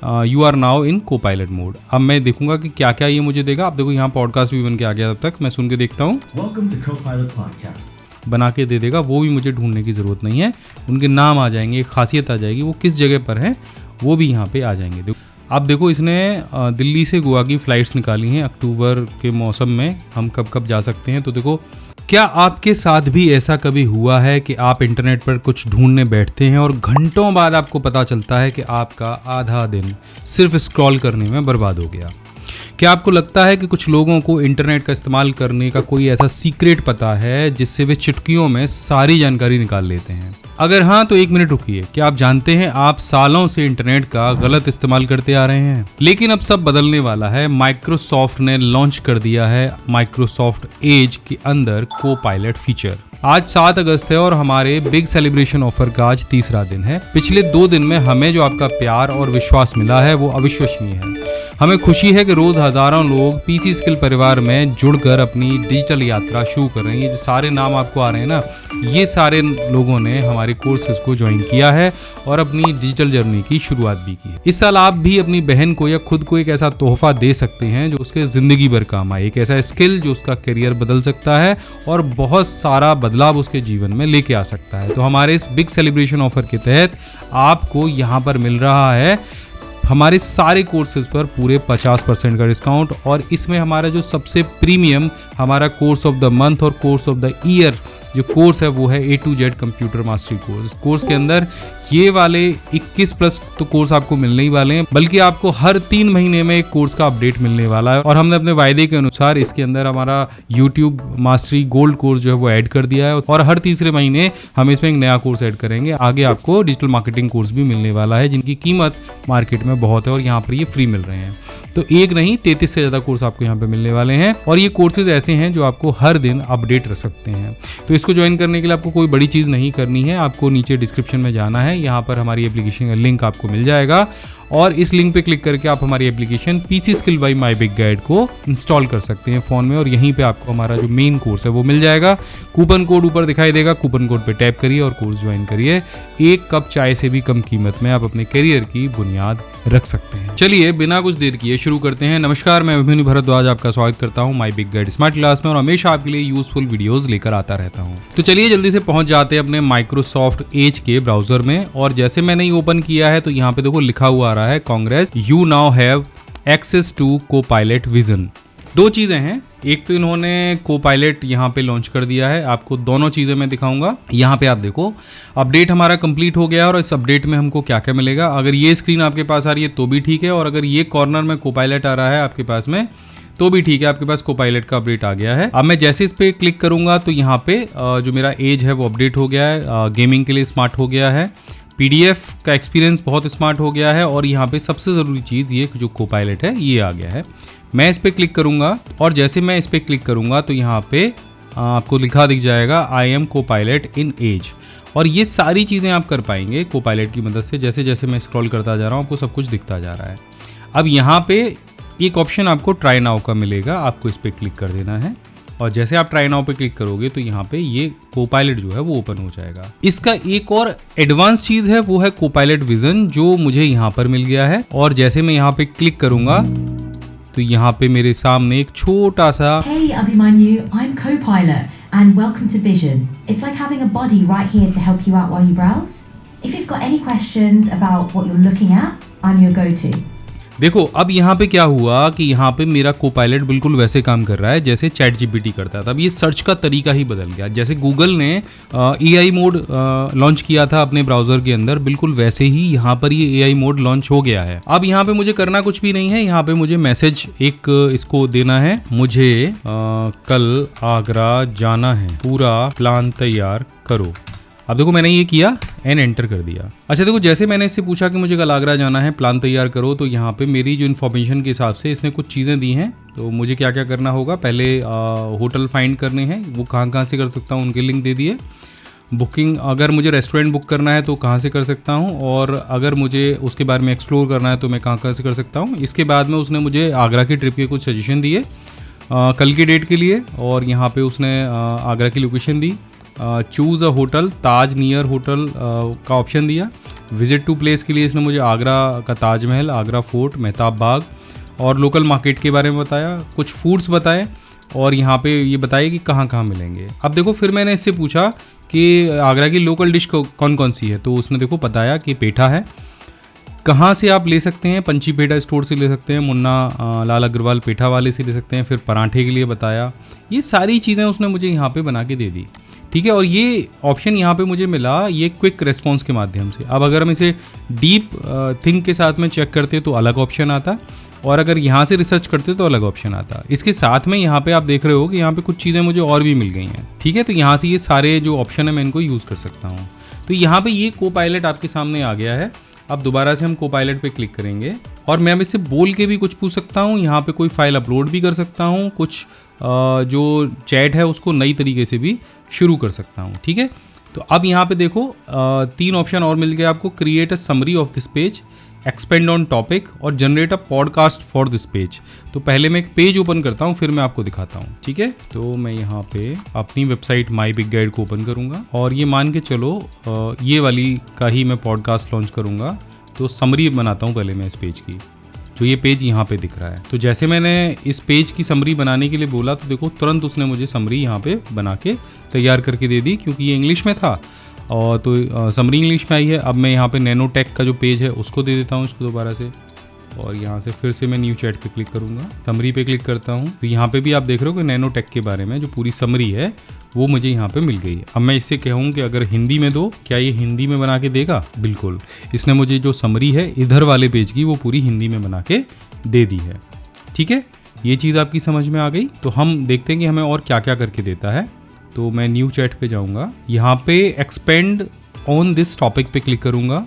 You are now इन को pilot mode. अब मैं देखूंगा कि क्या क्या ये मुझे देगा। आप देखो यहाँ पॉडकास्ट भी बन के आ गया, तब तक मैं सुन के देखता हूँ। बना के दे देगा, वो भी मुझे ढूंढने की ज़रूरत नहीं है। उनके नाम आ जाएंगे, एक खासियत आ जाएगी, वो किस जगह पर हैं वो भी यहाँ पे आ जाएंगे। देखो आप देखो, इसने दिल्ली से गोवा की फ़्लाइट्स निकाली हैं अक्टूबर के मौसम में, हम कब कब जा सकते हैं। तो देखो, क्या आपके साथ भी ऐसा कभी हुआ है कि आप इंटरनेट पर कुछ ढूंढने बैठते हैं और घंटों बाद आपको पता चलता है कि आपका आधा दिन सिर्फ स्क्रॉल करने में बर्बाद हो गया? क्या आपको लगता है कि कुछ लोगों को इंटरनेट का इस्तेमाल करने का कोई ऐसा सीक्रेट पता है जिससे वे चुटकियों में सारी जानकारी निकाल लेते हैं? अगर हाँ तो एक मिनट रुकिए। क्या आप जानते हैं आप सालों से इंटरनेट का गलत इस्तेमाल करते आ रहे हैं? लेकिन अब सब बदलने वाला है। माइक्रोसॉफ्ट ने लॉन्च कर दिया है माइक्रोसॉफ्ट एज के अंदर को पायलट फीचर। आज 7 अगस्त है और हमारे बिग सेलिब्रेशन ऑफर का आज तीसरा दिन है। पिछले 2 दिन में हमें जो आपका प्यार और विश्वास मिला है वो अविश्वसनीय है। हमें खुशी है कि रोज हजारों लोग पीसी स्किल परिवार में जुड़कर अपनी डिजिटल यात्रा शुरू कर रहे हैं। ये जो सारे नाम आपको आ रहे हैं ना, ये सारे लोगों ने हमारे कोर्सेज को ज्वाइन किया है और अपनी डिजिटल जर्नी की शुरुआत भी की है। इस साल आप भी अपनी बहन को या खुद को एक ऐसा तोहफा दे सकते हैं जो उसके जिंदगी भर काम आए, एक ऐसा स्किल जो उसका करियर बदल सकता है और बहुत सारा बदलाव उसके जीवन में लेके आ सकता है। तो हमारे इस बिग सेलिब्रेशन ऑफर के तहत आपको यहाँ पर मिल रहा है हमारे सारे कोर्सेज पर पूरे 50% का डिस्काउंट। और इसमें हमारा जो सबसे प्रीमियम हमारा कोर्स ऑफ द मंथ और कोर्स ऑफ द ईयर जो कोर्स है वो है A to Z computer mastery course. इस कोर्स के अंदर ये वाले 21+ तो कोर्स आपको मिलने ही वाले हैं, बल्कि आपको हर 3 महीने में एक कोर्स का अपडेट मिलने वाला है। और हमने अपने वायदे के अनुसार इसके अंदर हमारा YouTube मास्टरी गोल्ड कोर्स जो है वो ऐड कर दिया है और हर तीसरे महीने हम इसमें एक नया कोर्स ऐड करेंगे। आगे आपको डिजिटल मार्केटिंग कोर्स भी मिलने वाला है जिनकी कीमत मार्केट में बहुत है और यहाँ पर ये फ्री मिल रहे हैं। तो एक नहीं 33 से ज़्यादा कोर्स आपको यहाँ पे मिलने वाले हैं और ये कोर्सेज ऐसे हैं जो आपको हर दिन अपडेट रख सकते हैं। तो इसको ज्वाइन करने के लिए आपको कोई बड़ी चीज़ नहीं करनी है, आपको नीचे डिस्क्रिप्शन में जाना है, यहाँ पर हमारी एप्लीकेशन का लिंक आपको मिल जाएगा और इस लिंक पे क्लिक करके आप हमारी application PC skill by my big guide को इंस्टॉल कर सकते हैं फ़ोन में और यहीं पे आपको हमारा जो मेन कोर्स है वो मिल जाएगा। कूपन कोड ऊपर दिखाई देगा, कूपन कोड पे टैप करिए और कोर्स ज्वाइन करिए। 1 कप चाय से भी कम कीमत में आप अपने करियर की बुनियाद रख सकते हैं। चलिए बिना कुछ देर किए शुरू करते हैं। नमस्कार, मैं अभिमन्यु भरद्वाज आपका स्वागत करता हूँ my big guide smart class में और हमेशा आपके लिए यूजफुल वीडियोस लेकर आता रहता हूँ। तो चलिए जल्दी से पहुंच जाते हैं अपने माइक्रोसॉफ्ट एज के ब्राउजर में और जैसे मैंने ये ओपन किया है तो यहाँ पे देखो लिखा हुआ आ रहा है congrats you now have access to copilot vision. 2 चीजें हैं, एक तो इन्होंने को पायलट यहाँ पे लॉन्च कर दिया है, आपको दोनों चीज़ें मैं दिखाऊंगा। यहाँ पे आप देखो अपडेट हमारा कंप्लीट हो गया और इस अपडेट में हमको क्या क्या मिलेगा। अगर ये स्क्रीन आपके पास आ रही है तो भी ठीक है और अगर ये कॉर्नर में को पायलट आ रहा है आपके पास में तो भी ठीक है, आपके पास को पायलट का अपडेट आ गया है। अब मैं जैसे इस पे क्लिक करूंगा तो यहाँ पे जो मेरा एज है वो अपडेट हो गया है, गेमिंग के लिए स्मार्ट हो गया है, PDF का एक्सपीरियंस बहुत स्मार्ट हो गया है और यहाँ पे सबसे ज़रूरी चीज़ ये जो को पायलट है ये आ गया है। मैं इस पर क्लिक करूँगा और जैसे मैं इस पर क्लिक करूँगा तो यहाँ पे आपको लिखा दिख जाएगा आई एम को पायलट इन एज और ये सारी चीज़ें आप कर पाएंगे को पायलट की मदद से। जैसे जैसे मैं स्क्रॉल करता जा रहा हूँ आपको सब कुछ दिखता जा रहा है। अब यहाँ पे एक ऑप्शन आपको ट्राई नाउ का मिलेगा, आपको इस पर क्लिक कर देना है और जैसे आप ट्राई नाउ पे क्लिक करोगे तो यहाँ पे ये को पायलट जो है वो ओपन हो जाएगा। इसका एक और एडवांस चीज़ है वो है को पायलट विजन जो मुझे यहाँ पर मिल गया है और जैसे मैं यहाँ पे क्लिक करूँगा तो यहाँ पे मेरे सामने एक छोटा सा Hey Abhimanyu, I'm Copilot and welcome to Vision. It's like having a body right here to help you out while you browse. If you've got any questions about what you're looking at, I'm your go-to. देखो अब यहाँ पे क्या हुआ कि यहाँ पे मेरा को पायलट बिल्कुल वैसे काम कर रहा है जैसे चैट GPT करता था। अब ये सर्च का तरीका ही बदल गया। जैसे गूगल ने AI मोड लॉन्च किया था अपने ब्राउज़र के अंदर, बिल्कुल वैसे ही यहाँ पर ये AI मोड लॉन्च हो गया है। अब यहाँ पे मुझे करना कुछ भी नहीं है, यहाँ पे मुझे मैसेज एक इसको देना है, मुझे कल आगरा जाना है, पूरा प्लान तैयार करो। अब देखो मैंने ये किया एंड एंटर कर दिया। अच्छा देखो जैसे मैंने इससे पूछा कि मुझे कल आगरा जाना है, प्लान तैयार करो, तो यहाँ पे मेरी जो इन्फॉर्मेशन के हिसाब से इसने कुछ चीज़ें दी हैं। तो मुझे क्या क्या करना होगा, पहले होटल फाइंड करने हैं, वो कहाँ से कर सकता हूँ उनके लिंक दे दिए। बुकिंग, अगर मुझे रेस्टोरेंट बुक करना है तो कहाँ से कर सकता हूँ, और अगर मुझे उसके बारे में एक्सप्लोर करना है तो मैं कहाँ से कर सकता हूँ। इसके बाद में उसने मुझे आगरा की ट्रिप के कुछ सजेशन दिए कल की डेट के लिए, और यहाँ पे उसने आगरा की लोकेशन दी। चूज़ अ होटल, ताज नियर होटल का ऑप्शन दिया, विजिट टू प्लेस के लिए इसने मुझे आगरा का ताजमहल, आगरा फोर्ट, मेहताब बाग और लोकल मार्केट के बारे में बताया, कुछ फूड्स बताए और यहाँ पे ये बताइए कि कहाँ कहाँ मिलेंगे। अब देखो फिर मैंने इससे पूछा कि आगरा की लोकल डिश कौन कौन सी है, तो उसने देखो बताया कि पेठा है। कहाँ से आप ले सकते हैं, पंची पेठा स्टोर से ले सकते हैं, मुन्ना लाल अग्रवाल पेठा वाले से ले सकते हैं। फिर पराठे के लिए बताया, ये सारी चीज़ें उसने मुझे यहाँ पे बना के दे दी, ठीक है। और ये ऑप्शन यहाँ पे मुझे मिला ये क्विक रिस्पॉन्स के माध्यम से। अब अगर हम इसे डीप थिंक के साथ में चेक करते तो अलग ऑप्शन आता, और अगर यहाँ से रिसर्च करते तो अलग ऑप्शन आता। इसके साथ में यहाँ पे आप देख रहे हो कि यहाँ पे कुछ चीज़ें मुझे और भी मिल गई हैं, ठीक है। तो यहाँ से ये सारे जो ऑप्शन है मैं इनको यूज़ कर सकता हूँ। तो यहाँ पे ये कोपायलट आपके सामने आ गया है। अब दोबारा से हम कोपायलट पे क्लिक करेंगे और मैं अब इससे बोल के भी कुछ पूछ सकता हूँ। यहाँ पे कोई फाइल अपलोड भी कर सकता हूँ, कुछ जो चैट है उसको नई तरीके से भी शुरू कर सकता हूँ, ठीक है। तो अब यहाँ पे देखो 3 ऑप्शन और मिल गए आपको, create a summary of this page, expand on topic और generate a podcast for this page. तो पहले मैं एक पेज ओपन करता हूँ, फिर मैं आपको दिखाता हूँ, ठीक है। तो मैं यहाँ पे अपनी वेबसाइट माई बिग गाइड को ओपन करूँगा और ये मान के चलो ये वाली का ही मैं पॉडकास्ट लॉन्च करूँगा। तो समरी बनाता हूँ पहले मैं इस पेज की, जो ये पेज यहाँ पे दिख रहा है। तो जैसे मैंने इस पेज की समरी बनाने के लिए बोला तो देखो तुरंत उसने मुझे समरी यहाँ पे बना के तैयार करके दे दी, क्योंकि ये इंग्लिश में था और तो समरी इंग्लिश में आई है। अब मैं यहाँ पे नैनोटेक का जो पेज है उसको दे देता हूँ इसको दोबारा से, और यहाँ से फिर से मैं न्यू चैट पे क्लिक करूँगा, समरी पे क्लिक करता हूँ। तो यहाँ पे भी आप देख रहे हो कि नैनोटेक के बारे में जो पूरी समरी है वो मुझे यहाँ पे मिल गई है। अब मैं इससे कहूँ कि अगर हिंदी में दो, क्या ये हिंदी में बना के देगा? बिल्कुल, इसने मुझे जो समरी है इधर वाले पेज की वो पूरी हिंदी में बना के दे दी है, ठीक है। ये चीज़ आपकी समझ में आ गई। तो हम देखते हैं कि हमें और क्या क्या करके देता है। तो मैं न्यू चैट पे जाऊँगा, यहाँ पे एक्सपेंड ऑन दिस टॉपिक पे क्लिक करूँगा।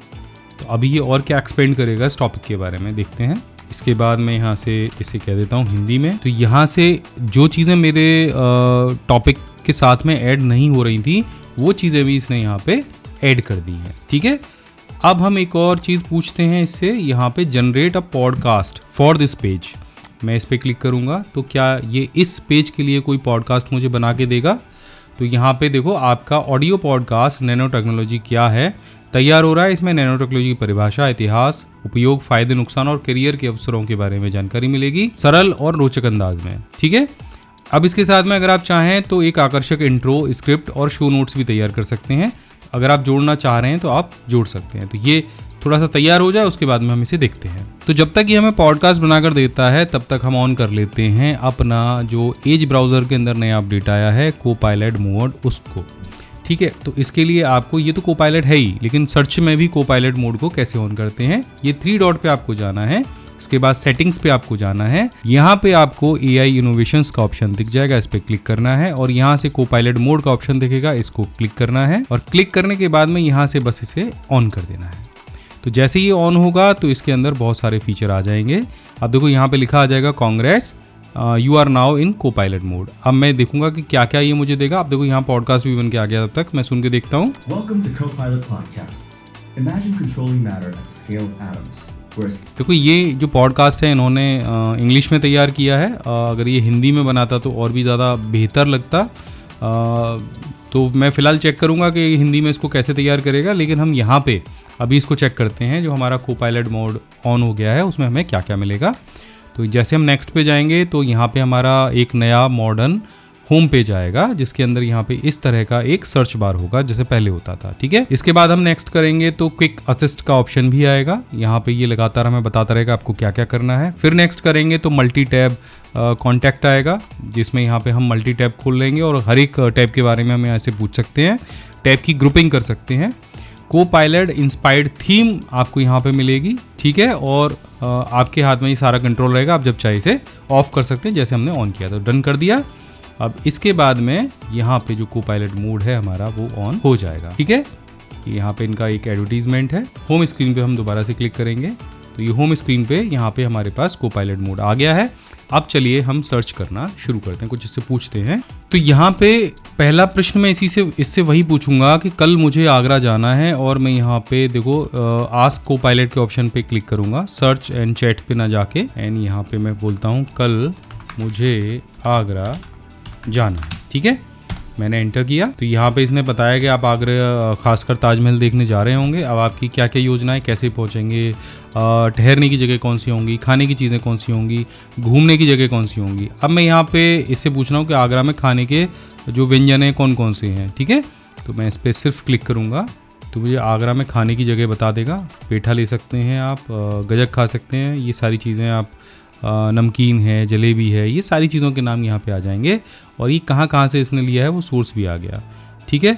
तो अभी ये और क्या एक्सपेंड करेगा इस टॉपिक के बारे में देखते हैं। इसके बाद मैं यहाँ से इसे कह देता हूँ हिंदी में। तो यहाँ से जो चीज़ें मेरे टॉपिक के साथ में ऐड नहीं हो रही थी वो चीज़ें भी इसने यहाँ पे ऐड कर दी हैं, ठीक है। अब हम एक और चीज़ पूछते हैं इससे, यहाँ पे generate a podcast for this page. मैं इस पर क्लिक करूँगा तो क्या ये इस पेज के लिए कोई पॉडकास्ट मुझे बना के देगा? तो यहाँ पे देखो आपका ऑडियो पॉडकास्ट नैनो टेक्नोलॉजी क्या है तैयार हो रहा है। इसमें नैनो टेक्नोलॉजी की परिभाषा, इतिहास, उपयोग, फायदे, नुकसान और करियर के अवसरों के बारे में जानकारी मिलेगी सरल और रोचक अंदाज में, ठीक है। अब इसके साथ में अगर आप चाहें तो एक आकर्षक इंट्रो, स्क्रिप्ट और शो नोट्स भी तैयार कर सकते हैं। अगर आप जोड़ना चाह रहे हैं तो आप जोड़ सकते हैं। तो ये थोड़ा सा तैयार हो जाए उसके बाद में हम इसे देखते हैं। तो जब तक ये हमें पॉडकास्ट बनाकर देता है तब तक हम ऑन कर लेते हैं अपना जो एज ब्राउज़र के अंदर नया अपडेट आया है कोपायलट मोड उसको, ठीक है। तो इसके लिए आपको, ये तो कोपायलट है ही, लेकिन सर्च में भी कोपायलट मोड को कैसे ऑन करते हैं, ये 3 डॉट पे आपको जाना है। इसके बाद सेटिंग्स पे आपको जाना है। यहाँ पे आपको AI इनोवेशंस का ऑप्शन दिख जाएगा, इस पे क्लिक करना है और यहाँ से कोपायलट मोड का ऑप्शन दिखेगा, इसको क्लिक करना है और क्लिक करने के बाद में यहाँ से बस इसे ऑन कर देना है। तो जैसे ये ऑन होगा तो इसके अंदर बहुत सारे फीचर आ जाएंगे। अब देखो यहाँ पे लिखा आ जाएगा congrats you are now in copilot mode. अब मैं देखूंगा कि क्या क्या ये मुझे देगा। अब देखो यहाँ पॉडकास्ट भी बन के आ गया, तब तक मैं सुन के देखता हूँ। देखो ये जो पॉडकास्ट है इन्होंने इंग्लिश में तैयार किया है। अगर ये हिंदी में बनाता तो और भी ज़्यादा बेहतर लगता। तो मैं फ़िलहाल चेक करूँगा कि हिंदी में इसको कैसे तैयार करेगा, लेकिन हम यहाँ पे अभी इसको चेक करते हैं। जो हमारा कोपायलट मोड ऑन हो गया है उसमें हमें क्या क्या मिलेगा। तो जैसे हम नेक्स्ट पे जाएंगे तो यहाँ पे हमारा एक नया मॉडर्न होम पेज आएगा जिसके अंदर यहाँ पे इस तरह का एक सर्च बार होगा जैसे पहले होता था, ठीक है। इसके बाद हम नेक्स्ट करेंगे तो क्विक असिस्ट का ऑप्शन भी आएगा। यहाँ पे ये लगातार हमें बताता रहेगा आपको क्या क्या करना है। फिर नेक्स्ट करेंगे तो मल्टी टैब कॉन्टैक्ट आएगा जिसमें यहाँ पे हम मल्टी टैब खोल लेंगे और हर एक टैब के बारे में हम यहाँ से पूछ सकते हैं, टैब की ग्रुपिंग कर सकते हैं। कोपायलट इंस्पायर्ड थीम आपको यहाँ पे मिलेगी, ठीक है। और आपके हाथ में ये सारा कंट्रोल रहेगा, आप जब चाहे इसे ऑफ कर सकते हैं जैसे हमने ऑन किया। तो डन कर दिया। अब इसके बाद में यहाँ पे जो कोपायलट मोड है हमारा वो ऑन हो जाएगा, ठीक है। यहाँ पे इनका एक एडवर्टीजमेंट है। होम स्क्रीन पे हम दोबारा से क्लिक करेंगे तो ये होम स्क्रीन पे यहाँ पे हमारे पास कोपायलट मोड आ गया है। अब चलिए हम सर्च करना शुरू करते हैं, कुछ इससे पूछते हैं। तो यहाँ पे पहला प्रश्न मैं इससे वही पूछूंगा कि कल मुझे आगरा जाना है और मैं यहाँ पे देखो आस्क कोपायलट के ऑप्शन पे क्लिक करूंगा, सर्च एंड चैट पे ना जाके। एंड यहाँ पे मैं बोलता हूँ कल मुझे आगरा जाना है, ठीक है। मैंने एंटर किया तो यहाँ पे इसने बताया कि आप आगरा खासकर ताजमहल देखने जा रहे होंगे। अब आपकी क्या क्या योजनाएं, कैसे पहुँचेंगे, ठहरने की जगह कौन सी होंगी, खाने की चीज़ें कौन सी होंगी, घूमने की जगह कौन सी होंगी। अब मैं यहाँ पे इससे पूछ रहा हूँ कि आगरा में खाने के जो व्यंजन हैं कौन कौन से हैं। ठीक है, तो मैं इस पर सिर्फ क्लिक करूँगा तो मुझे आगरा में खाने की जगह बता देगा। पेठा ले सकते हैं आप, गजक खा सकते हैं, ये सारी चीज़ें आप, नमकीन है, जलेबी है, ये सारी चीज़ों के नाम यहाँ पे आ जाएंगे। और ये कहाँ कहाँ से इसने लिया है वो सोर्स भी आ गया। ठीक है,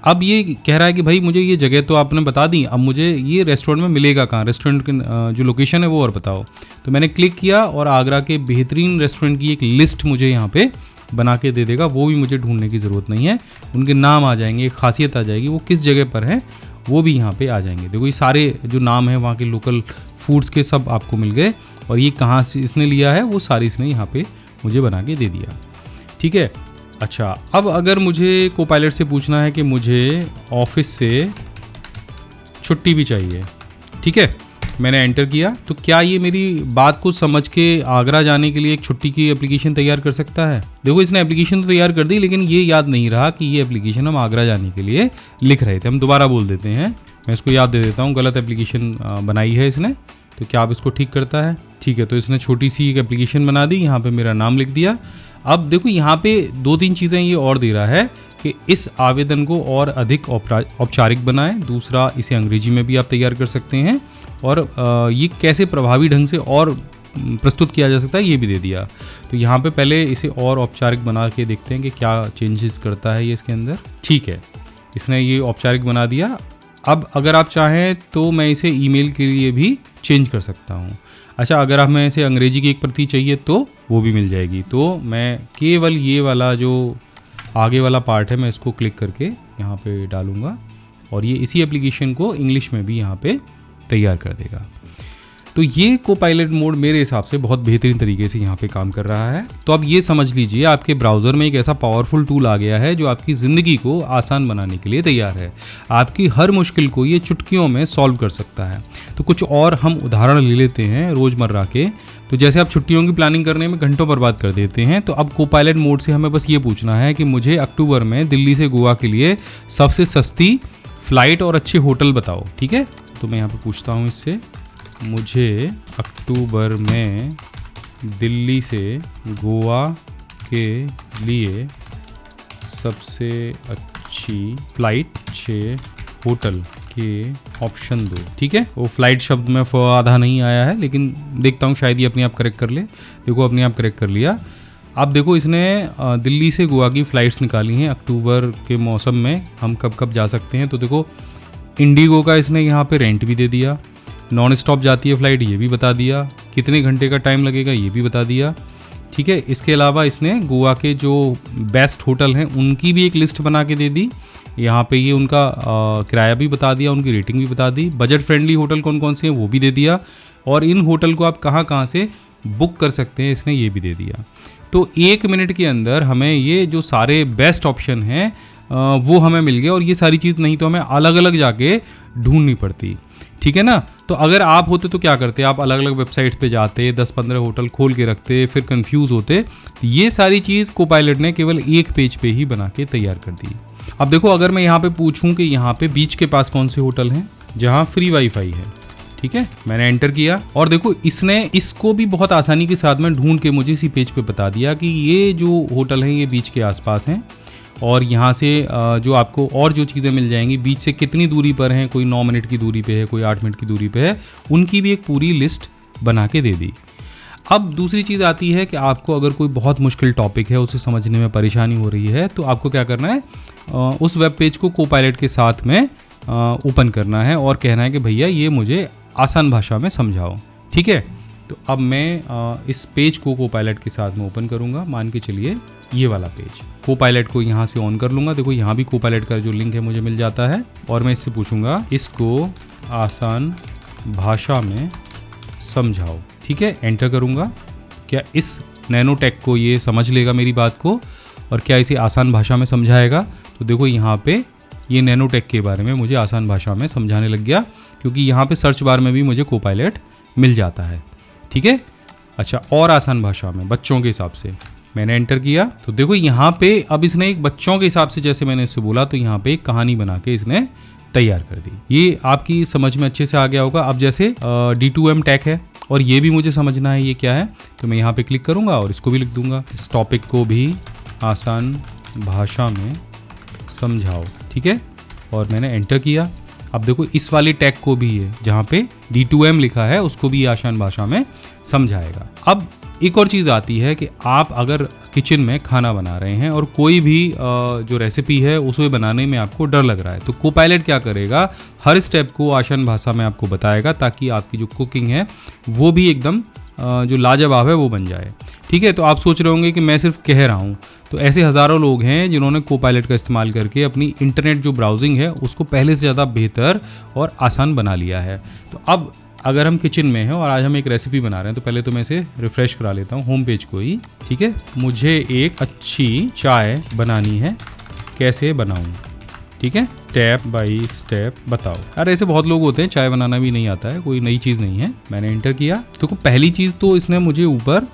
अब ये कह रहा है कि भाई मुझे ये जगह तो आपने बता दी, अब मुझे ये रेस्टोरेंट में मिलेगा कहाँ, रेस्टोरेंट की जो लोकेशन है वो और बताओ। तो मैंने क्लिक किया और आगरा के बेहतरीन रेस्टोरेंट की एक लिस्ट मुझे यहाँ पे बना के दे देगा। वो भी मुझे ढूंढने की ज़रूरत नहीं है, उनके नाम आ जाएंगे, एक खासियत आ जाएगी, वो किस जगह पर है वो भी यहाँ पे आ जाएंगे। देखो ये सारे जो नाम है वहाँ के लोकल फूड्स के सब आपको मिल गए। और ये कहाँ से इसने लिया है वो सारी इसने यहाँ पे मुझे बना के दे दिया। ठीक है, अच्छा अब अगर मुझे कोपायलट से पूछना है कि मुझे ऑफिस से छुट्टी भी चाहिए। ठीक है, मैंने एंटर किया तो क्या ये मेरी बात को समझ के आगरा जाने के लिए एक छुट्टी की एप्लीकेशन तैयार कर सकता है। देखो इसने एप्लीकेशन तो तैयार कर दी, लेकिन ये याद नहीं रहा कि ये एप्लीकेशन हम आगरा जाने के लिए लिख रहे थे। हम दोबारा बोल देते हैं, मैं इसको याद दे देता हूँ। गलत एप्लीकेशन बनाई है इसने, तो क्या आप इसको ठीक करता है। ठीक है, तो इसने छोटी सी एक एप्लीकेशन बना दी, यहाँ पे मेरा नाम लिख दिया। अब देखो यहाँ पे 2-3 चीज़ें ये और दे रहा है कि इस आवेदन को और अधिक औपचारिक बनाएं। दूसरा, इसे अंग्रेजी में भी आप तैयार कर सकते हैं और ये कैसे प्रभावी ढंग से और प्रस्तुत किया जा सकता है ये भी दे दिया। तो यहाँ पे पहले इसे और औपचारिक बना के देखते हैं कि क्या चेंजेस करता है ये इसके अंदर। ठीक है, इसने ये औपचारिक बना दिया। अब अगर आप चाहें तो मैं इसे ईमेल के लिए भी चेंज कर सकता हूँ। अच्छा, अगर हमें इसे अंग्रेजी की एक प्रति चाहिए तो वो भी मिल जाएगी। तो मैं केवल ये वाला जो आगे वाला पार्ट है मैं इसको क्लिक करके यहाँ पे डालूँगा और ये इसी एप्लीकेशन को इंग्लिश में भी यहाँ पे तैयार कर देगा। तो ये कोपायलट मोड मेरे हिसाब से बहुत बेहतरीन तरीके से यहाँ पे काम कर रहा है। तो अब ये समझ लीजिए आपके ब्राउज़र में एक ऐसा पावरफुल टूल आ गया है जो आपकी ज़िंदगी को आसान बनाने के लिए तैयार है। आपकी हर मुश्किल को ये चुटकियों में सॉल्व कर सकता है। तो कुछ और हम उदाहरण ले लेते हैं रोज़मर्रा के। तो जैसे आप छुट्टियों की प्लानिंग करने में घंटों बर्बाद कर देते हैं, तो अब कोपायलट मोड से हमें बस ये पूछना है कि मुझे अक्टूबर में दिल्ली से गोवा के लिए सबसे सस्ती फ़्लाइट और अच्छे होटल बताओ। ठीक है, तो मैं यहाँ पर पूछता हूँ इससे, मुझे अक्टूबर में दिल्ली से गोवा के लिए सबसे अच्छी फ़्लाइट 6 होटल के ऑप्शन दो। ठीक है, वो फ्लाइट शब्द में फ आधा नहीं आया है, लेकिन देखता हूँ शायद ये अपने आप करेक्ट कर ले। देखो अपने आप करेक्ट कर लिया। अब देखो इसने दिल्ली से गोवा की फ़्लाइट्स निकाली हैं अक्टूबर के मौसम में हम कब कब जा सकते हैं। तो देखो इंडिगो का इसने यहाँ पे रेंट भी दे दिया, नॉन स्टॉप जाती है फ़्लाइट ये भी बता दिया, कितने घंटे का टाइम लगेगा ये भी बता दिया। ठीक है, इसके अलावा इसने गोवा के जो बेस्ट होटल हैं उनकी भी एक लिस्ट बना के दे दी। यहाँ पे ये उनका किराया भी बता दिया, उनकी रेटिंग भी बता दी, बजट फ्रेंडली होटल कौन कौन से हैं वो भी दे दिया, और इन होटल को आप कहाँ कहाँ से बुक कर सकते हैं इसने ये भी दे दिया। तो 1 मिनट के अंदर हमें ये जो सारे बेस्ट ऑप्शन हैं वो हमें मिल गए, और ये सारी चीज़ नहीं तो हमें अलग अलग जाके ढूंढनी पड़ती। ठीक है ना। तो अगर आप होते तो क्या करते, आप अलग अलग वेबसाइट्स पे जाते, 10-15 होटल खोल के रखते, फिर कंफ्यूज होते। तो ये सारी चीज़ कोपायलट ने केवल एक पेज पे ही बना के तैयार कर दी। अब देखो अगर मैं यहाँ पे पूछूं कि यहाँ पे बीच के पास कौन से होटल हैं जहाँ फ्री वाईफाई है, ठीक है, मैंने एंटर किया और देखो इसने इसको भी बहुत आसानी के साथ में ढूंढ के मुझे इसी पेज पे बता दिया कि ये जो होटल हैं ये बीच के आसपास हैं, और यहाँ से जो आपको और जो चीज़ें मिल जाएंगी बीच से कितनी दूरी पर हैं, कोई 9 मिनट की दूरी पे है, कोई 8 मिनट की दूरी पे है, उनकी भी एक पूरी लिस्ट बना के दे दी। अब दूसरी चीज़ आती है कि आपको अगर कोई बहुत मुश्किल टॉपिक है, उसे समझने में परेशानी हो रही है, तो आपको क्या करना है, उस वेब पेज को कोपायलट के साथ में ओपन करना है और कहना है कि भैया ये मुझे आसान भाषा में समझाओ। ठीक है, तो अब मैं इस पेज को कोपायलट के साथ में ओपन करूँगा। मान के चलिए ये वाला पेज, कोपायलट को यहाँ से ऑन कर लूँगा। देखो यहाँ भी कोपायलट का जो लिंक है मुझे मिल जाता है, और मैं इससे पूछूँगा इसको आसान भाषा में समझाओ। ठीक है, एंटर करूँगा। क्या इस नैनोटेक को ये समझ लेगा मेरी बात को, और क्या इसे आसान भाषा में समझाएगा? तो देखो यहाँ पे ये नैनोटेक के बारे में मुझे आसान भाषा में समझाने लग गया, क्योंकि यहाँ पे सर्च बार में भी मुझे कोपायलट मिल जाता है। ठीक है, अच्छा, और आसान भाषा में बच्चों के हिसाब से मैंने एंटर किया तो देखो यहाँ पे अब इसने एक बच्चों के हिसाब से, जैसे मैंने इससे बोला, तो यहाँ पे एक कहानी बना के इसने तैयार कर दी। ये आपकी समझ में अच्छे से आ गया होगा। अब जैसे D2M टैग है और ये भी मुझे समझना है ये क्या है, तो मैं यहाँ पे क्लिक करूँगा और इसको भी लिख दूंगा, इस टॉपिक को भी आसान भाषा में समझाओ, ठीक है। और मैंने एंटर किया। अब देखो इस वाले टैग को भी है जहाँ पे D2M लिखा है उसको भी आसान भाषा में समझाएगा। अब एक और चीज़ आती है कि आप अगर किचन में खाना बना रहे हैं और कोई भी जो रेसिपी है उसे बनाने में आपको डर लग रहा है, तो कोपायलट क्या करेगा, हर स्टेप को आसान भाषा में आपको बताएगा ताकि आपकी जो कुकिंग है वो भी एकदम जो लाजवाब है वो बन जाए, ठीक है। तो आप सोच रहे होंगे कि मैं सिर्फ कह रहा हूँ, तो ऐसे हज़ारों लोग हैं जिन्होंने कोपायलट का इस्तेमाल करके अपनी इंटरनेट जो ब्राउजिंग है उसको पहले से ज़्यादा बेहतर और आसान बना लिया है। तो अब अगर हम किचन में हैं और आज हम एक रेसिपी बना रहे हैं, तो पहले तो मैं इसे रिफ़्रेश करा लेता हूँ होम पेज को ही, ठीक है। मुझे एक अच्छी चाय बनानी है, कैसे बनाऊँ, ठीक है, स्टेप बाय स्टेप बताओ। अरे ऐसे बहुत लोग होते हैं चाय बनाना भी नहीं आता है, कोई नई चीज़ नहीं है। मैंने एंटर किया तो पहली चीज़ तो इसने मुझे ऊपर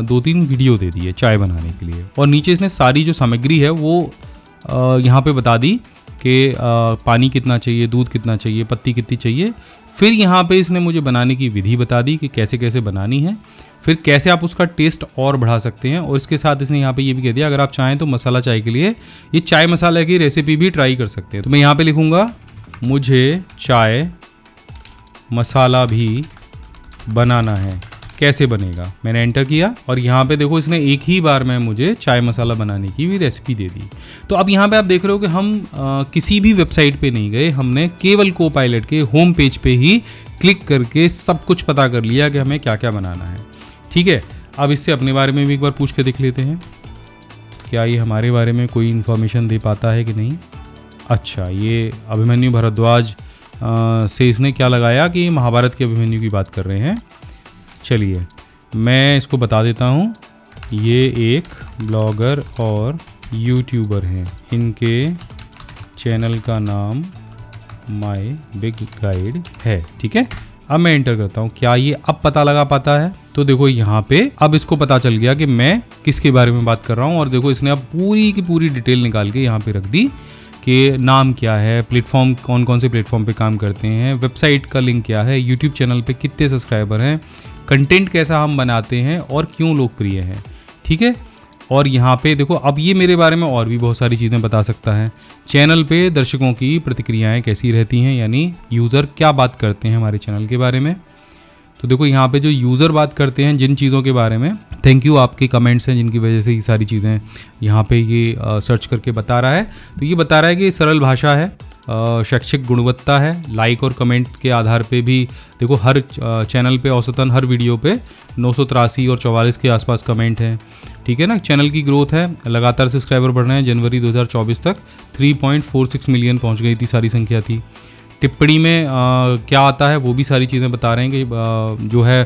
2-3 वीडियो दे दी है चाय बनाने के लिए, और नीचे इसने सारी जो सामग्री है वो यहाँ पे बता दी कि पानी कितना चाहिए, दूध कितना चाहिए, पत्ती कितनी चाहिए। फिर यहाँ पे इसने मुझे बनाने की विधि बता दी कि कैसे कैसे बनानी है, फिर कैसे आप उसका टेस्ट और बढ़ा सकते हैं। और इसके साथ इसने यहाँ पे ये भी कह दिया अगर आप चाहें तो मसाला चाय के लिए ये चाय मसाला की रेसिपी भी ट्राई कर सकते हैं। तो मैं यहाँ पे लिखूँगा मुझे चाय मसाला भी बनाना है, कैसे बनेगा। मैंने एंटर किया और यहाँ पे देखो इसने एक ही बार में मुझे चाय मसाला बनाने की भी रेसिपी दे दी। तो अब यहाँ पे आप देख रहे हो कि हम किसी भी वेबसाइट पे नहीं गए, हमने केवल कोपायलट के होम पेज पे ही क्लिक करके सब कुछ पता कर लिया कि हमें क्या क्या बनाना है, ठीक है। अब इससे अपने बारे में भी एक बार पूछ के देख लेते हैं, क्या ये हमारे बारे में कोई इन्फॉर्मेशन दे पाता है कि नहीं। अच्छा, ये अभिमन्यु भारद्वाज से इसने क्या लगाया कि महाभारत के अभिमन्यु की बात कर रहे हैं। चलिए मैं इसको बता देता हूँ, ये एक ब्लॉगर और यूट्यूबर हैं, इनके चैनल का नाम माय बिग गाइड है, ठीक है। अब मैं एंटर करता हूँ, क्या ये अब पता लगा पाता है। तो देखो यहाँ पे अब इसको पता चल गया कि मैं किसके बारे में बात कर रहा हूँ, और देखो इसने अब पूरी की पूरी डिटेल निकाल के यहाँ पे रख दी कि नाम क्या है, प्लेटफॉर्म कौन कौन से प्लेटफॉर्म पे काम करते हैं, वेबसाइट का लिंक क्या है, यूट्यूब चैनल पे कितने सब्सक्राइबर हैं, कंटेंट कैसा हम बनाते हैं और क्यों लोकप्रिय हैं, ठीक है। और यहाँ पे देखो अब ये मेरे बारे में और भी बहुत सारी चीज़ें बता सकता है। चैनल पे दर्शकों की प्रतिक्रियाएं कैसी रहती हैं, यानी यूज़र क्या बात करते हैं हमारे चैनल के बारे में। तो देखो यहाँ पे जो यूज़र बात करते हैं जिन चीज़ों के बारे में, थैंक यू, आपके कमेंट्स हैं जिनकी वजह से ये सारी चीज़ें यहाँ पे ये सर्च करके बता रहा है। तो ये बता रहा है कि सरल भाषा है, शैक्षिक गुणवत्ता है, लाइक और कमेंट के आधार पे भी देखो हर चैनल पे औसतन हर वीडियो पे 983 और 44 के आसपास कमेंट हैं, ठीक है ना। चैनल की ग्रोथ है, लगातार सब्सक्राइबर बढ़ रहे हैं, जनवरी 2024 तक 3.46 मिलियन पहुंच गई थी, सारी संख्या थी। टिप्पणी में क्या आता है वो भी सारी चीज़ें बता रहे हैं कि जो है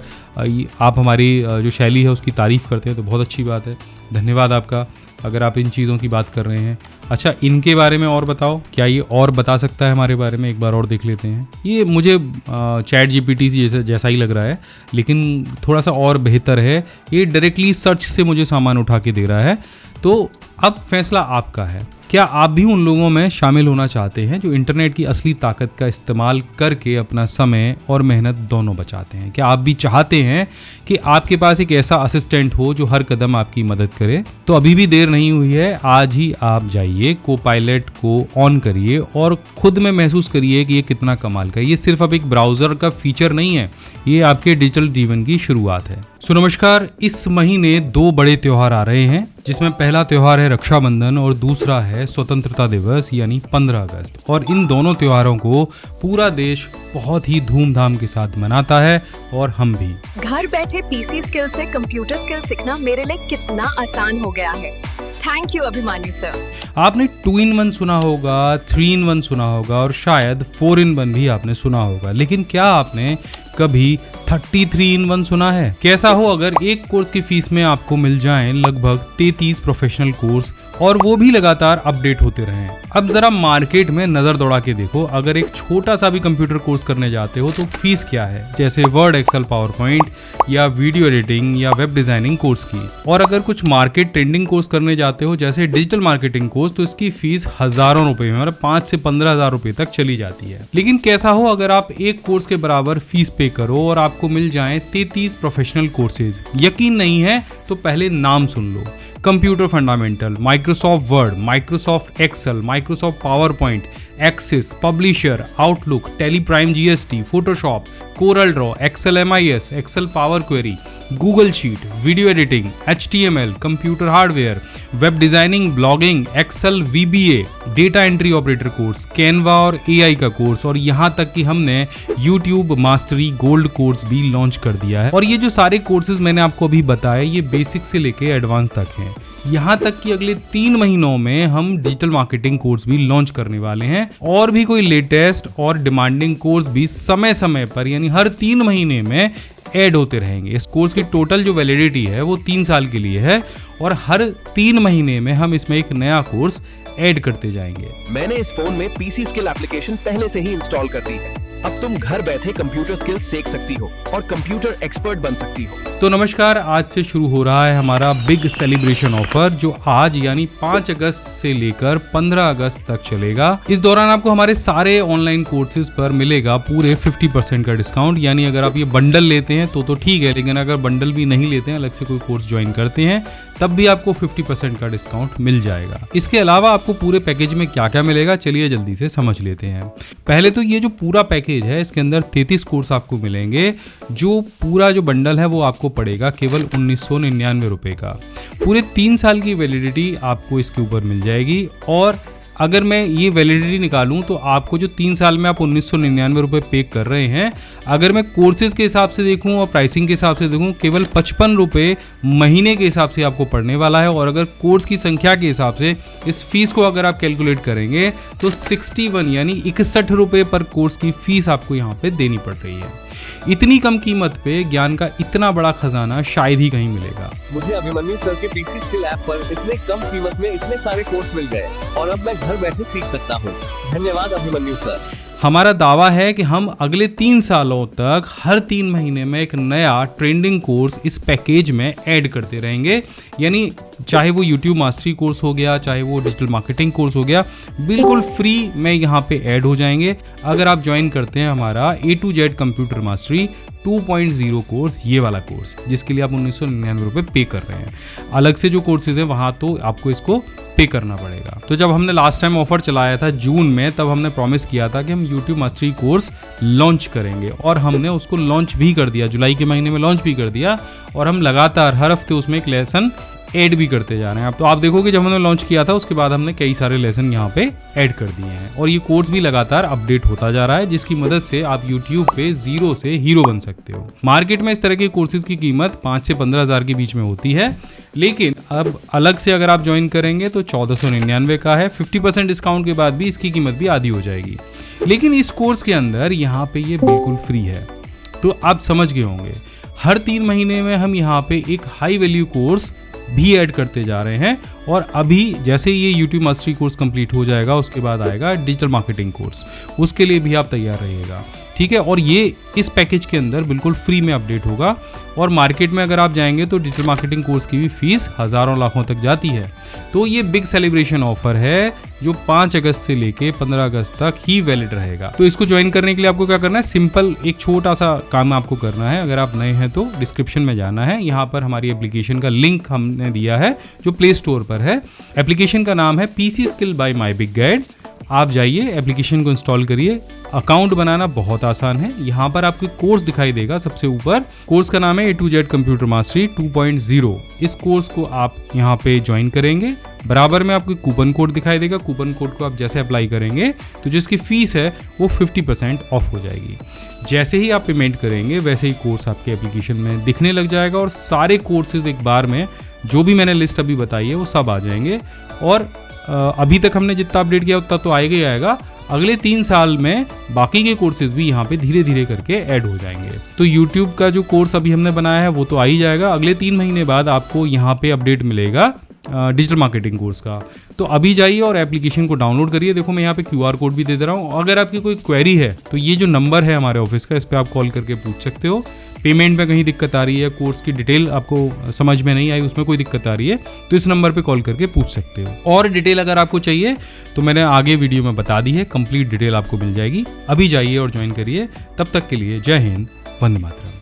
आप हमारी जो शैली है उसकी तारीफ़ करते हैं, तो बहुत अच्छी बात है, धन्यवाद आपका अगर आप इन चीज़ों की बात कर रहे हैं। अच्छा, इनके बारे में और बताओ, क्या ये और बता सकता है हमारे बारे में, एक बार और देख लेते हैं। ये मुझे चैट जीपीटी जैसा ही लग रहा है, लेकिन थोड़ा सा और बेहतर है, ये डायरेक्टली सर्च से मुझे सामान उठा के दे रहा है। तो अब फैसला आपका है, क्या आप भी उन लोगों में शामिल होना चाहते हैं जो इंटरनेट की असली ताकत का इस्तेमाल करके अपना समय और मेहनत दोनों बचाते हैं। क्या आप भी चाहते हैं कि आपके पास एक ऐसा असिस्टेंट हो जो हर कदम आपकी मदद करे। तो अभी भी देर नहीं हुई है, आज ही आप जाइए कोपायलट को ऑन करिए और खुद में महसूस करिए कि ये कितना कमाल का है। ये सिर्फ अब एक ब्राउजर का फीचर नहीं है, ये आपके डिजिटल जीवन की शुरुआत है। सो नमस्कार, इस महीने 2 बड़े त्योहार आ रहे हैं, जिसमें पहला त्योहार है रक्षाबंधन और दूसरा है स्वतंत्रता दिवस यानी 15 अगस्त। और इन दोनों त्योहारों को पूरा देश बहुत ही धूमधाम के साथ मनाता है और हम भी। घर बैठे पीसी स्किल से कंप्यूटर स्किल सीखना मेरे लिए कितना आसान हो गया है। Thank you Abhimanyu sir. आपने 2-in-1 सुना होगा, 3-in-1 सुना होगा और शायद 4-in-1 भी आपने सुना होगा, लेकिन क्या आपने कभी 33 in 1 सुना है? कैसा हो अगर एक कोर्स की फीस में आपको मिल जाएं लगभग 33 प्रोफेशनल कोर्स और वो भी लगातार अपडेट होते रहें। अब जरा मार्केट में नजर दौड़ा के देखो, अगर एक छोटा सा भी कंप्यूटर कोर्स करने जाते हो तो फीस क्या है, जैसे वर्ड, एक्सेल, पावर पॉइंट या वीडियो एडिटिंग या वेब डिजाइनिंग कोर्स की। और अगर कुछ मार्केट ट्रेंडिंग कोर्स करने जाते हो जैसे डिजिटल मार्केटिंग कोर्स, तो इसकी फीस हजारों रुपए में, मतलब 5 से 15,000 रुपए तक चली जाती है। लेकिन कैसा हो अगर आप एक कोर्स के बराबर फीस पे करो और आपको मिल जाएं 33 प्रोफेशनल कोर्सेज। यकीन नहीं है तो पहले नाम सुन लो: computer fundamental, Microsoft Word, Microsoft Excel, Microsoft PowerPoint, Access, publisher, Outlook, Tally Prime GST, Photoshop, Corel Draw, Excel MIS, Excel Power Query, Google sheet, video editing, HTML, computer hardware, web designing, blogging, Excel VBA, data entry operator course, Canva और AI का course, और यहाँ तक कि हमने YouTube mastery gold course भी launch कर दिया है। और ये जो सारे कोर्सेज मैंने आपको अभी बताए, ये बेसिक से लेके एडवांस तक हैं। यहाँ तक कि अगले 3 महीनों में हम डिजिटल मार्केटिंग कोर्स भी लॉन्च करने वाले हैं, और भी कोई लेटेस्ट और डिमांडिंग कोर्स भी समय समय पर, यानी हर 3 महीने में ऐड होते रहेंगे। इस कोर्स की टोटल जो वैलिडिटी है वो 3 साल के लिए है, और हर 3 महीने में हम इसमें एक नया कोर्स ऐड करते जाएंगे। मैंने इस फोन में पीसी स्किल एप्लीकेशन पहले से ही इंस्टॉल कर दी है। अब तुम घर बैठे कंप्यूटर स्किल्स सीख सकती हो और कंप्यूटर एक्सपर्ट बन सकती हो। तो नमस्कार, आज से शुरू हो रहा है हमारा बिग सेलिब्रेशन ऑफर, जो आज यानी 5 अगस्त से लेकर 15 अगस्त तक चलेगा। इस दौरान आपको हमारे सारे ऑनलाइन कोर्सेज पर मिलेगा पूरे 50% का डिस्काउंट। यानी अगर आप ये बंडल लेते हैं तो ठीक है, लेकिन अगर बंडल भी नहीं लेते हैं, अलग से कोई कोर्स ज्वाइन करते हैं, तब भी आपको 50% का डिस्काउंट मिल जाएगा। इसके अलावा आपको पूरे पैकेज में क्या क्या मिलेगा, चलिए जल्दी से समझ लेते हैं। पहले तो ये जो पूरा पैकेज है, इसके अंदर 33 कोर्स आपको मिलेंगे। जो पूरा जो बंडल है वो आपको पड़ेगा केवल 1999 रुपए का। पूरे 3 साल की वैलिडिटी आपको इसके ऊपर मिल जाएगी। और अगर मैं ये वैलिडिटी निकालूं तो आपको जो 3 साल में आप 1999 रुपए पे कर रहे हैं, अगर मैं कोर्सेज के हिसाब से देखूं और प्राइसिंग के हिसाब से देखूं, केवल 55 रुपए महीने के हिसाब से आपको पड़ने वाला है। और अगर कोर्स की संख्या के हिसाब से इस फीस को अगर आप कैलकुलेट करेंगे तो 61 यानी 61 रुपए पर कोर्स की फीस आपको यहाँ पे देनी पड़ रही है। इतनी कम कीमत पे ज्ञान का इतना बड़ा खजाना शायद ही कहीं मिलेगा। मुझे अभिमन्यु सर के पीसी स्किल ऐप पर इतने कम कीमत में इतने सारे कोर्स मिल गए और अब मैं घर बैठे सीख सकता हूँ। धन्यवाद अभिमन्यु सर। हमारा दावा है कि हम अगले 3 सालों तक हर 3 महीने में एक नया ट्रेंडिंग कोर्स इस पैकेज में ऐड करते रहेंगे। यानी चाहे वो YouTube मास्टरी कोर्स हो गया, चाहे वो डिजिटल मार्केटिंग कोर्स हो गया, बिल्कुल फ्री में यहाँ पे ऐड हो जाएंगे अगर आप ज्वाइन करते हैं हमारा A to Z computer mastery 2.0 course, ये वाला कोर्स जिसके लिए आप 1999 रुपए पे कर रहे हैं। अलग से जो कोर्सेज हैं वहाँ तो आपको इसको पे करना पड़ेगा। तो जब हमने लास्ट टाइम ऑफर चलाया था जून में, तब हमने प्रॉमिस किया था कि हम YouTube मास्टरी कोर्स लॉन्च करेंगे, और हमने उसको लॉन्च भी कर दिया। जुलाई के महीने में लॉन्च भी कर दिया, और हम लगातार हर हफ्ते उसमें एक लेसन ऐड भी करते जा रहे हैं। अब तो आप देखोगे जब हमने लॉन्च किया था उसके बाद हमने कई सारे लेसन यहाँ पे ऐड कर दिए हैं, और ये कोर्स भी लगातार अपडेट होता जा रहा है, जिसकी मदद से आप YouTube पे 0 से हीरो बन सकते हो। मार्केट में इस तरह के कोर्सेज की कीमत 5 से 15,000 के बीच में होती है, लेकिन अब अलग से अगर आप ज्वाइन करेंगे तो 1499 का है। 50% डिस्काउंट के बाद भी इसकी कीमत भी आधी हो जाएगी। लेकिन इस कोर्स के अंदर यहाँ पे ये बिल्कुल फ्री है। तो आप समझ गए होंगे, हर 3 महीने में हम यहाँ पे एक हाई वैल्यू कोर्स भी ऐड करते जा रहे हैं। और अभी जैसे ये YouTube मास्टरी कोर्स कंप्लीट हो जाएगा, उसके बाद आएगा डिजिटल मार्केटिंग कोर्स, उसके लिए भी आप तैयार रहिएगा, ठीक है। और ये इस पैकेज के अंदर बिल्कुल फ्री में अपडेट होगा। और मार्केट में अगर आप जाएंगे तो डिजिटल मार्केटिंग कोर्स की भी फीस हजारों लाखों तक जाती है। तो ये बिग सेलिब्रेशन ऑफर है जो 5 अगस्त से लेके 15 अगस्त तक ही वैलिड रहेगा। तो इसको ज्वाइन करने के लिए आपको क्या करना है, सिंपल एक छोटा सा काम आपको करना है। अगर आप नए हैं तो डिस्क्रिप्शन में जाना है, यहाँ पर हमारी एप्लीकेशन का लिंक हमने दिया है जो प्ले स्टोर पर है। एप्लीकेशन का नाम है PC skill by my big guide. आप जाइए, एप्लीकेशन को इंस्टॉल करिए। अकाउंट बनाना बहुत आसान है। यहाँ पर आपको कोर्स दिखाई देगा सबसे ऊपर, कोर्स का नाम है A to Z computer mastery 2.0। इस कोर्स को आप यहाँ पे ज्वाइन करेंगे, बराबर में आपको कूपन कोड दिखाई देगा। कूपन कोड को आप जैसे अप्लाई करेंगे तो जिसकी फीस है वो 50% ऑफ हो जाएगी। जैसे ही आप पेमेंट करेंगे वैसे ही कोर्स आपके एप्लीकेशन में दिखने लग जाएगा, और सारे कोर्सेज एक बार में जो भी मैंने लिस्ट अभी बताई है वो सब आ जाएंगे। और अभी तक हमने जितना अपडेट किया उतना तो आएगा ही आएगा। अगले 3 साल में बाकी के कोर्सेज भी यहाँ पे धीरे धीरे करके ऐड हो जाएंगे। तो YouTube का जो कोर्स अभी हमने बनाया है वो तो आ ही जाएगा। अगले 3 महीने बाद आपको यहाँ पे अपडेट मिलेगा डिजिटल मार्केटिंग कोर्स का। तो अभी जाइए और एप्लीकेशन को डाउनलोड करिए। देखो मैं यहाँ पे QR कोड भी दे दे रहा हूँ। अगर आपकी कोई क्वेरी है तो ये जो नंबर है हमारे ऑफिस का, इस पर आप कॉल करके पूछ सकते हो। पेमेंट में कहीं दिक्कत आ रही है, कोर्स की डिटेल आपको समझ में नहीं आई, उसमें कोई दिक्कत आ रही है तो इस नंबर पे कॉल करके पूछ सकते हो। और डिटेल अगर आपको चाहिए तो मैंने आगे वीडियो में बता दी है, कंप्लीट डिटेल आपको मिल जाएगी। अभी जाइए और ज्वाइन करिए। तब तक के लिए जय हिंद, वंदे मातरम।